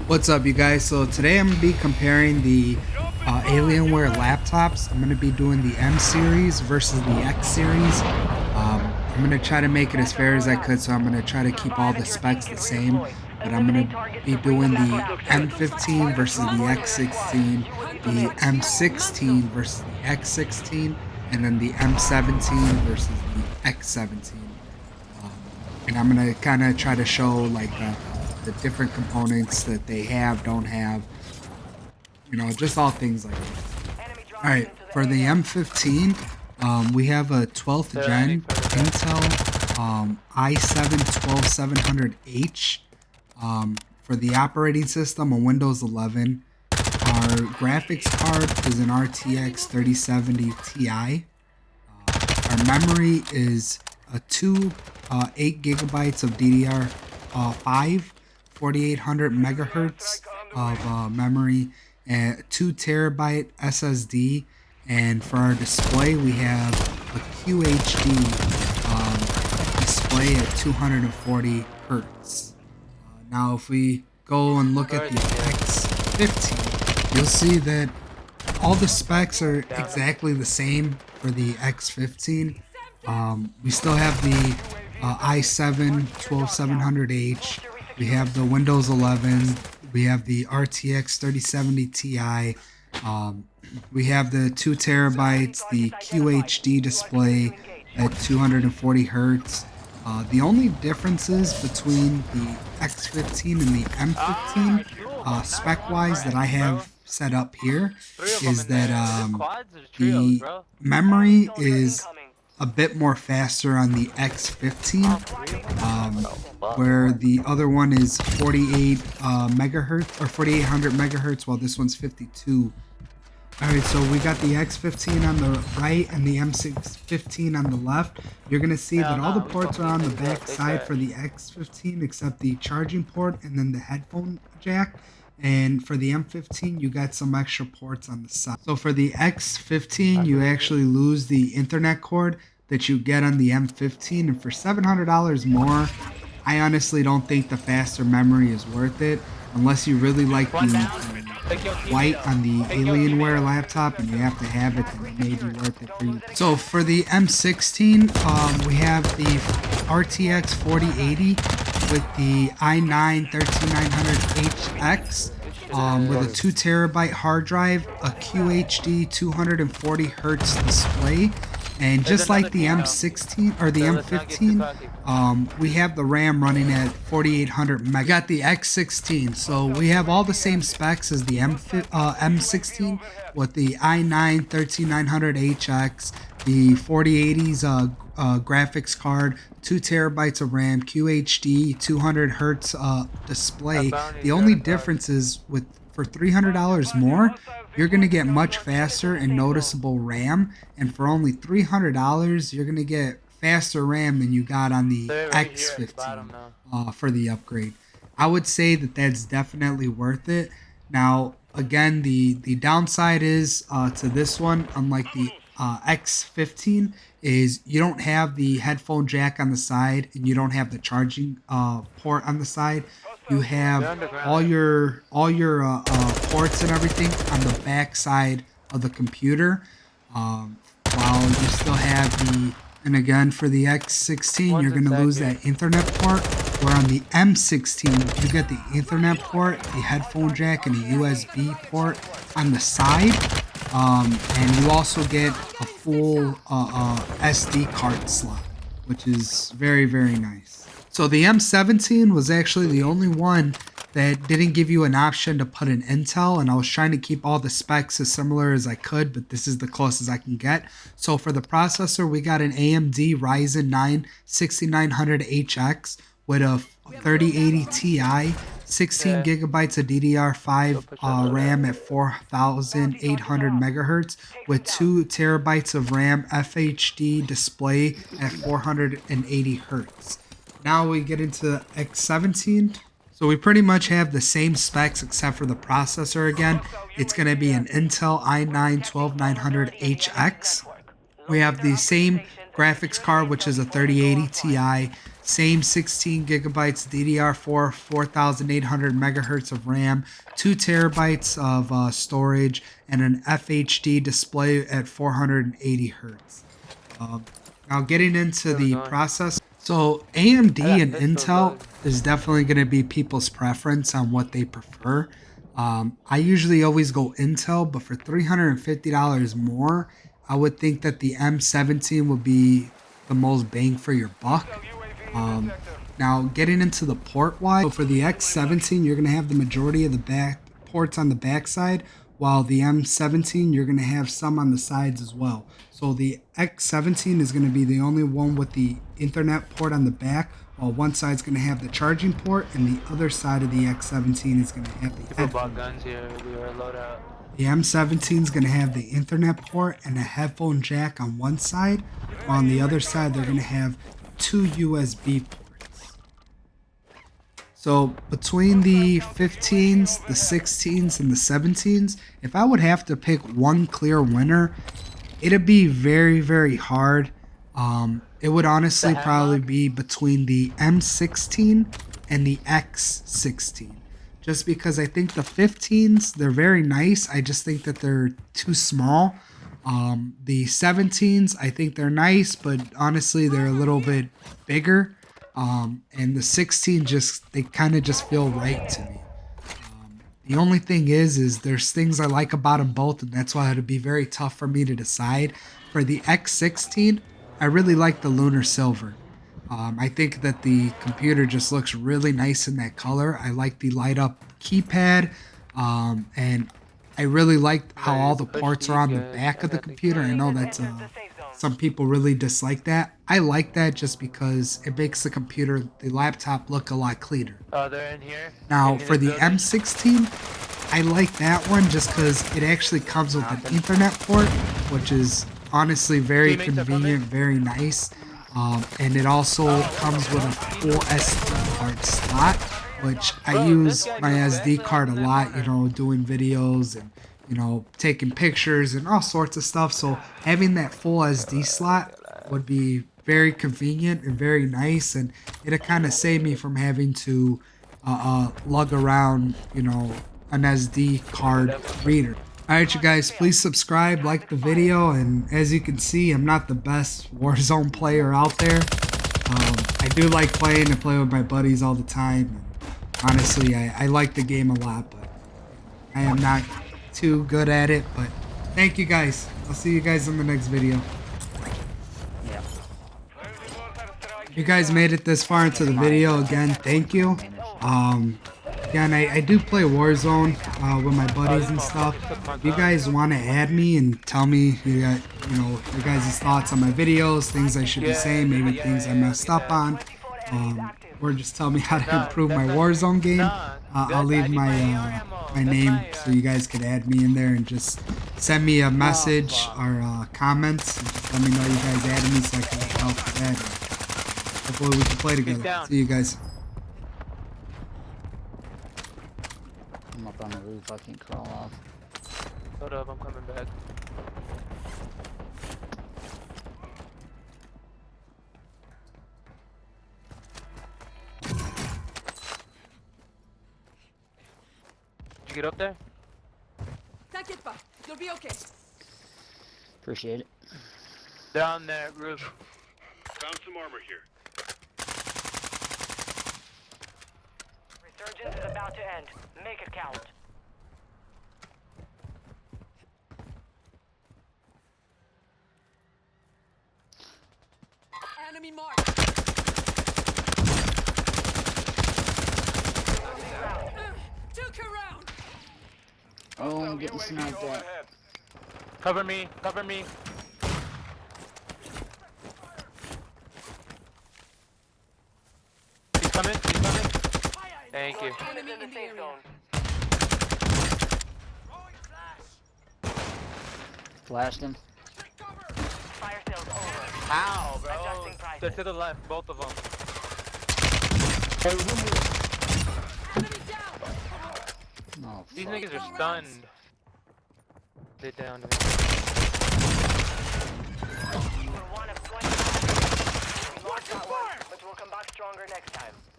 What's up, you guys? So today I'm going to be comparing the Alienware laptops. I'm going to be doing the M series versus the X series. I'm going to try to make it as fair as I could, so I'm going to try to keep all the specs the same. But I'm going to be doing the M15 versus the X16, the M16 versus the X16, and then the M17 versus the X17. And I'm gonna kind of try to show like the different components that they have, don't have, just all things like that. All right, for the M15, we have a 12th gen Intel i7-12700H. For the operating system, a Windows 11. Our graphics card is an RTX 3070 Ti. Our memory is a 8 gigabytes of DDR5, 4800 megahertz of memory, and 2 terabyte SSD. And for our display, we have a QHD display at 240 hertz. Now, if we go and look at the X15, you'll see that all the specs are exactly the same for the X15. We still have the i7-12700H. We have the Windows 11. We have the RTX 3070 Ti. We have the 2 terabytes, the QHD display at 240 hertz. The only differences between the X15 and the M15, spec-wise, that I have set up here is that the memory is a bit more faster on the X15, where the other one is 48 megahertz or 4800 megahertz, while this one's 52. Alright, so we got the X15 on the right and the M615 on the left. You're going to see that all the ports are on the back side for the X15 except the charging port and then the headphone jack. And for the M15, you got some extra ports on the side. So for the X15, you actually lose the Ethernet cord that you get on the M15. And for $700 more, I honestly don't think the faster memory is worth it. Unless you really like the white on the Alienware laptop and you have to have it, then it may be worth it for you. So for the M16, we have the RTX 4080 with the i9-13900HX with a 2 terabyte hard drive, a QHD 240 hertz display. And just like the M16 or the M15, we have the RAM running at 4800 meg. Got the X16, so we have all the same specs as the M16 with the i9-13900HX, the 4080's graphics card, 2 terabytes of RAM, QHD, 200 hertz display. The only difference is for $300 more, you're going to get much faster and noticeable RAM, and for only $300 you're going to get faster RAM than you got on the X15 for the upgrade. I would say that that's definitely worth it. Now again, the downside is to this one, unlike the X15, is you don't have the headphone jack on the side and you don't have the charging port on the side. You have all your ports and everything on the back side of the computer, while you still have and again for the X16 you're going to lose that Ethernet port, where on the M16 you get the Ethernet port, the headphone jack, and a USB port on the side, and you also get a full SD card slot, which is very, very nice. So the M17 was actually the only one that didn't give you an option to put an Intel, and I was trying to keep all the specs as similar as I could, but this is the closest I can get. So for the processor, we got an AMD Ryzen 9 6900HX with a 3080 Ti, 16 gigabytes of DDR5 RAM at 4800 megahertz with 2 terabytes of RAM, FHD display at 480 hertz. Now we get into X17. So we pretty much have the same specs except for the processor again. It's going to be an Intel i9-12900HX. We have the same graphics card, which is a 3080 Ti, Same 16 gigabytes DDR4, 4800 megahertz of RAM, 2 terabytes of storage, and an FHD display at 480 hertz. Now getting into the process. So AMD and Intel is definitely going to be people's preference on what they prefer. I usually always go Intel, but for $350 more, I would think that the M17 would be the most bang for your buck. Now getting into the port wise, so for the X17, you're going to have the majority of the back ports on the back side, while the M17, you're going to have some on the sides as well. So the X17 is going to be the only one with the Ethernet port on the back, while one side's going to have the charging port, and the other side of the X17 is going to have the headphone. The M17 is going to have the Ethernet port and a headphone jack on one side, while on the other side they're going to have 2 USB ports. So between the 15s, the 16s, and the 17s, if I would have to pick one clear winner, it'd be very, very hard. It would honestly probably be between the M16 and the X16. Just because I think the 15s, they're very nice. I just think that they're too small. The 17s, I think they're nice, but honestly, they're a little bit bigger. And the 16 they kind of just feel right to me. The only thing is there's things I like about them both, and that's why it'd be very tough for me to decide. For the X16, I really like the lunar silver. I think that the computer just looks really nice in that color. I like the light up keypad, and I really like how all the ports are on the back of the computer. I know that's some people really dislike that. I like that just because it makes the computer, the laptop, look a lot cleaner. Oh, they're in here? Now, for the M16, I like that one just because it actually comes with an Ethernet port, which is honestly very convenient, very nice. And it also comes with a full SD card slot, which I use my SD card a lot, you know, doing videos and, you know, taking pictures and all sorts of stuff. So having that full SD slot would be very convenient and very nice, and it'll kind of save me from having to lug around, you know, an SD card reader. Alright, you guys, please subscribe, like the video, and as you can see, I'm not the best Warzone player out there. I do like playing and play with my buddies all the time. And honestly, I like the game a lot, but I am not too good at it. But thank you guys. I'll see you guys in the next video. If you guys made it this far into the video, again, thank you. Again, I do play Warzone with my buddies and stuff. If you guys want to add me and tell me you know, your guys' thoughts on my videos, things I should be saying, maybe things I messed up on, or just tell me how to improve my Warzone game, I'll leave my my name so you guys could add me in there and just send me a message or comments. And just let me know you guys added me so I can help with that. Hopefully we can play together. See you guys. I'm up on the roof, I can crawl off. Hold up, I'm coming back. Did you get up there? T'inquiète pas, you'll be okay. Appreciate it. Down there, roof. Found some armor here. Resurgence is about to end. Make it count. Enemy mark. Took her round. Oh, I'm getting sniped at. Cover me, cover me. He's coming, he's coming. Thank you. Enemy in the area. Flashed him. Fire sales over. Ow, bro. Adjusting prices. They're to the left, both of them. Enemy down. Oh, These fuck. niggas are stunned. They're down to me. You were one of 20. We lost that one, but we'll come back stronger next time.